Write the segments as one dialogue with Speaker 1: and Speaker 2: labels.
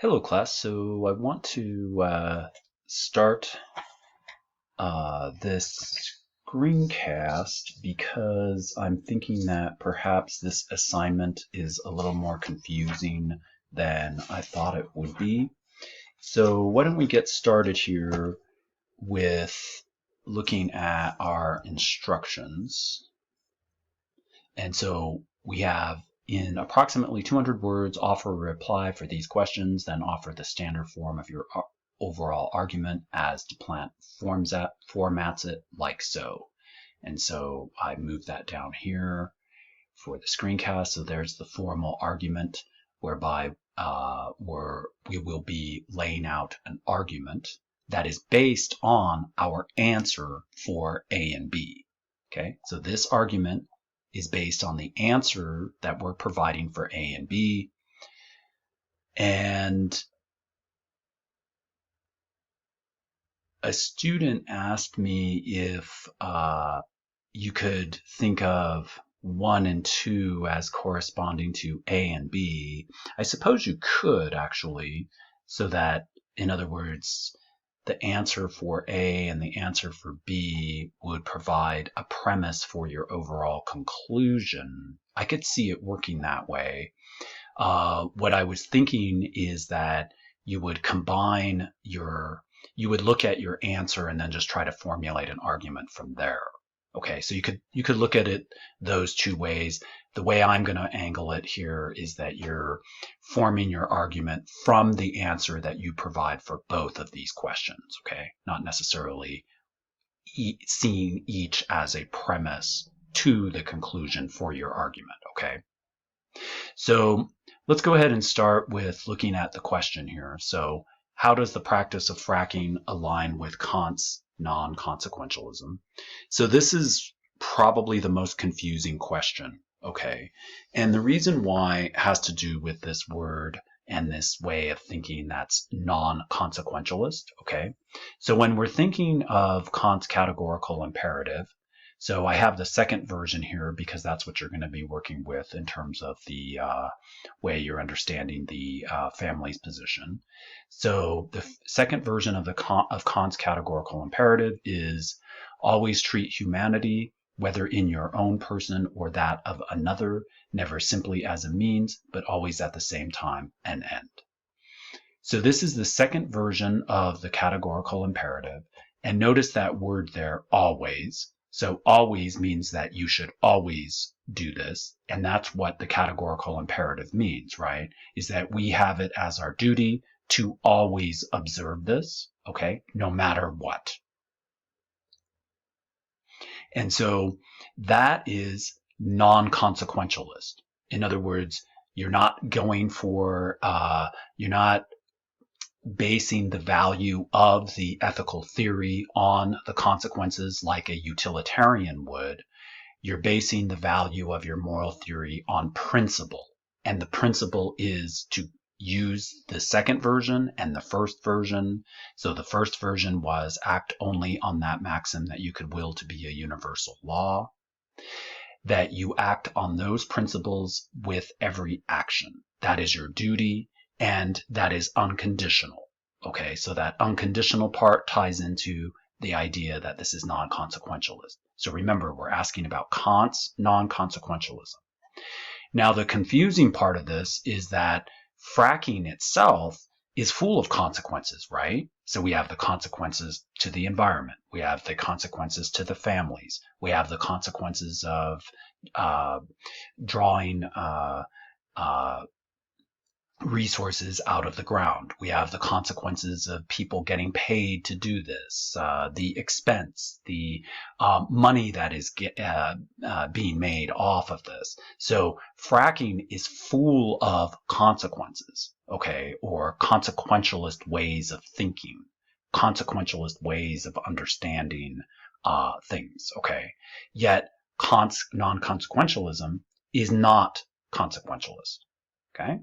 Speaker 1: Hello class, so I want to start this screencast because I'm thinking that perhaps this assignment is a little more confusing than I thought it would be. So why don't we get started here with looking at our instructions. And so we have in approximately 200 words, offer a reply for these questions, then offer the standard form of your overall argument as Duplant formats it like so. And so I move that down here for the screencast. So there's the formal argument whereby we will be laying out an argument that is based on our answer for A and B. Okay, so this argument is based on the answer that we're providing for A and B. And a student asked me if you could think of 1 and 2 as corresponding to A and B. I suppose you could actually, so that, in other words, the answer for A and the answer for B would provide a premise for your overall conclusion. I could see it working that way. What I was thinking is that you would you would look at your answer and then just try to formulate an argument from there. Okay, so you could look at it those two ways. The way I'm going to angle it here is that you're forming your argument from the answer that you provide for both of these questions, okay? Not necessarily seeing each as a premise to the conclusion for your argument, okay? So let's go ahead and start with looking at the question here. So how does the practice of fracking align with Kant's non-consequentialism? So this is probably the most confusing question, okay? And the reason why has to do with this word and this way of thinking that's non-consequentialist, okay? So when we're thinking of Kant's categorical imperative, so I have the second version here because that's what you're going to be working with in terms of the way you're understanding the family's position. So the second version of Kant's categorical imperative is always treat humanity, whether in your own person or that of another, never simply as a means, but always at the same time an end. So this is the second version of the categorical imperative. And notice that word there, always. So always means that you should always do this. And that's what the categorical imperative means, right? Is that we have it as our duty to always observe this, okay? No matter what. And so that is non-consequentialist. In other words, you're not going for, you're not basing the value of the ethical theory on the consequences like a utilitarian would. You're basing the value of your moral theory on principle. And the principle is to use the second version and the first version. So the first version was act only on that maxim that you could will to be a universal law, that you act on those principles with every action. That is your duty, and that is unconditional. Okay, so that unconditional part ties into the idea that this is non-consequentialist. So remember, we're asking about Kant's non-consequentialism. Now, the confusing part of this is that fracking itself is full of consequences, right? So we have the consequences to the environment. We have the consequences to the families. We have the consequences of drawing resources out of the ground. We have the consequences of people getting paid to do this, the expense, the money that is being made off of this. So fracking is full of consequences, okay, or consequentialist ways of thinking, consequentialist ways of understanding things, okay. Yet Kant's non-consequentialism is not consequentialist, okay.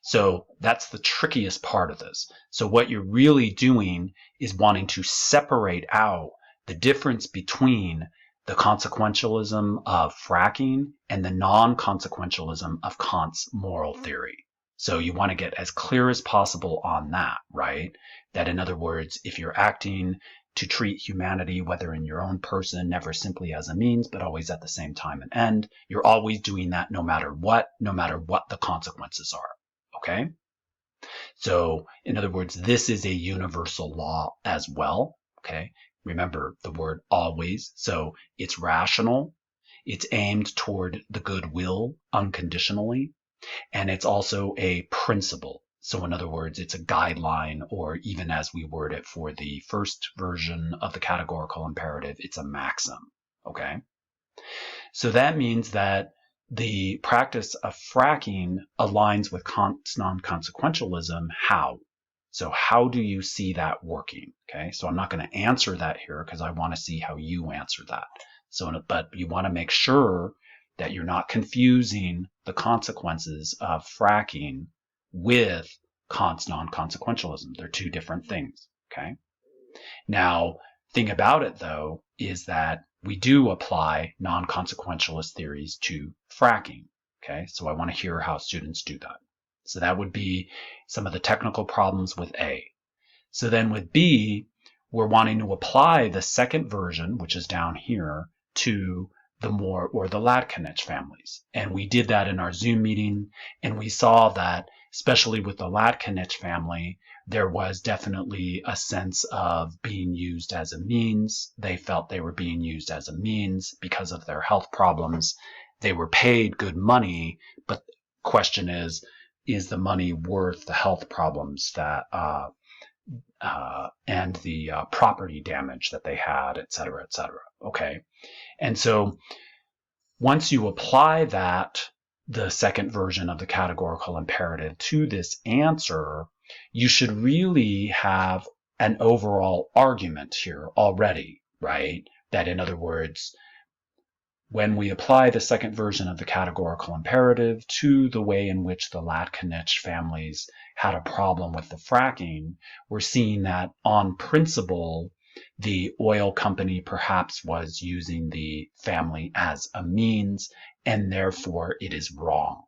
Speaker 1: So that's the trickiest part of this. So what you're really doing is wanting to separate out the difference between the consequentialism of fracking and the non-consequentialism of Kant's moral theory. So you want to get as clear as possible on that, right? That in other words, if you're acting to treat humanity, whether in your own person, never simply as a means, but always at the same time an end, you're always doing that no matter what the consequences are. Okay? So in other words, this is a universal law as well. Okay? Remember the word always. So it's rational. It's aimed toward the goodwill unconditionally. And it's also a principle. So in other words, it's a guideline, or even as we word it for the first version of the categorical imperative, it's a maxim. Okay? So that means that the practice of fracking aligns with Kant's non-consequentialism. How? So how do you see that working? Okay, so I'm not going to answer that here because I want to see how you answer that. So, but you want to make sure that you're not confusing the consequences of fracking with Kant's non-consequentialism. They're two different things. Okay. Now, thing about it though is that we do apply non-consequentialist theories to fracking. Okay, so I want to hear how students do that. So that would be some of the technical problems with A. So then with B, we're wanting to apply the second version, which is down here, to the Moore or the Latkinich families. And we did that in our Zoom meeting, and we saw that, especially with the Latkinich family, there was definitely a sense of being used as a means. They felt they were being used as a means because of their health problems. They were paid good money, but the question is the money worth the health problems that and the property damage that they had, et cetera, et cetera. Okay. And so once you apply that, the second version of the categorical imperative to this answer, you should really have an overall argument here already, right? That in other words, when we apply the second version of the categorical imperative to the way in which the Latkinich families had a problem with the fracking, we're seeing that on principle, the oil company perhaps was using the family as a means, and therefore it is wrong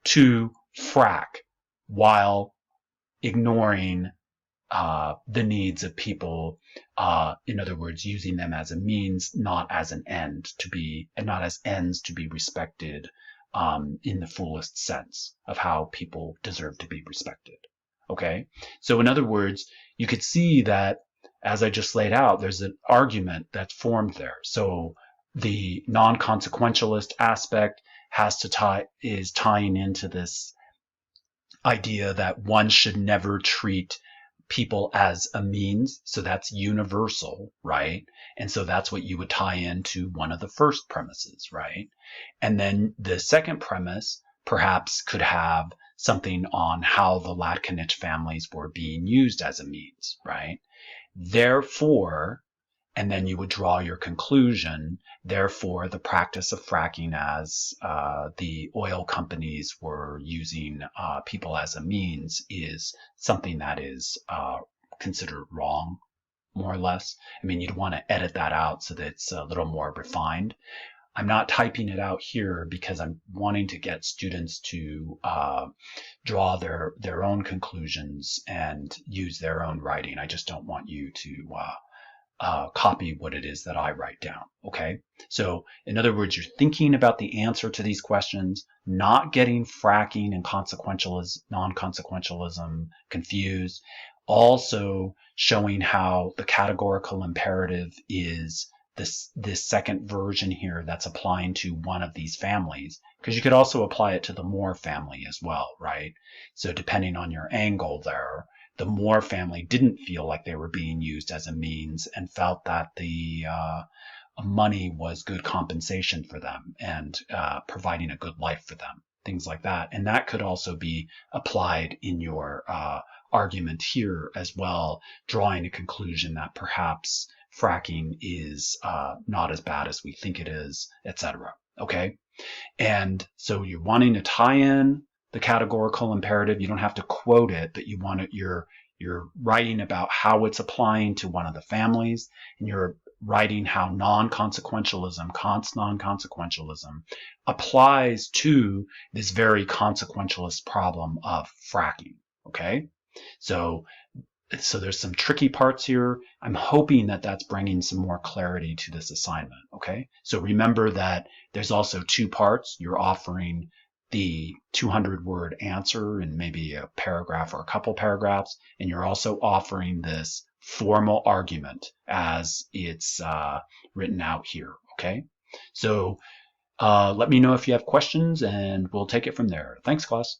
Speaker 1: to frack while ignoring the needs of people, in other words, using them as a means, not as an end to be, and not as ends to be respected in the fullest sense of how people deserve to be respected. Okay? So in other words, you could see that, as I just laid out, there's an argument that's formed there. So the non-consequentialist aspect is tying into this idea that one should never treat people as a means. So that's universal, right? And so that's what you would tie into one of the first premises, right? And then the second premise perhaps could have something on how the Latkinich families were being used as a means, right? Therefore, and then you would draw your conclusion. Therefore, the practice of fracking as the oil companies were using people as a means is something that is considered wrong, more or less. I mean, you'd want to edit that out so that it's a little more refined. I'm not typing it out here because I'm wanting to get students to draw their own conclusions and use their own writing. I just don't want you to copy what it is that I write down. Okay. So in other words, you're thinking about the answer to these questions, not getting fracking and non-consequentialism confused. Also showing how the categorical imperative is this second version here that's applying to one of these families, because you could also apply it to the Moore family as well, right? So depending on your angle there, the Moore family didn't feel like they were being used as a means and felt that the money was good compensation for them and providing a good life for them, things like that. And that could also be applied in your argument here as well, drawing a conclusion that perhaps fracking is not as bad as we think it is, etc. Okay? And so you're wanting to tie in the categorical imperative. You don't have to quote it, but you're writing about how it's applying to one of the families, and you're writing how non-consequentialism, Kant's non-consequentialism, applies to this very consequentialist problem of fracking. Okay, so there's some tricky parts here. I'm hoping that that's bringing some more clarity to this assignment. Okay, so remember that there's also two parts. You're offering the 200-word answer in maybe a paragraph or a couple paragraphs, and you're also offering this formal argument as it's written out here. Okay, so let me know if you have questions, and we'll take it from there. Thanks, class.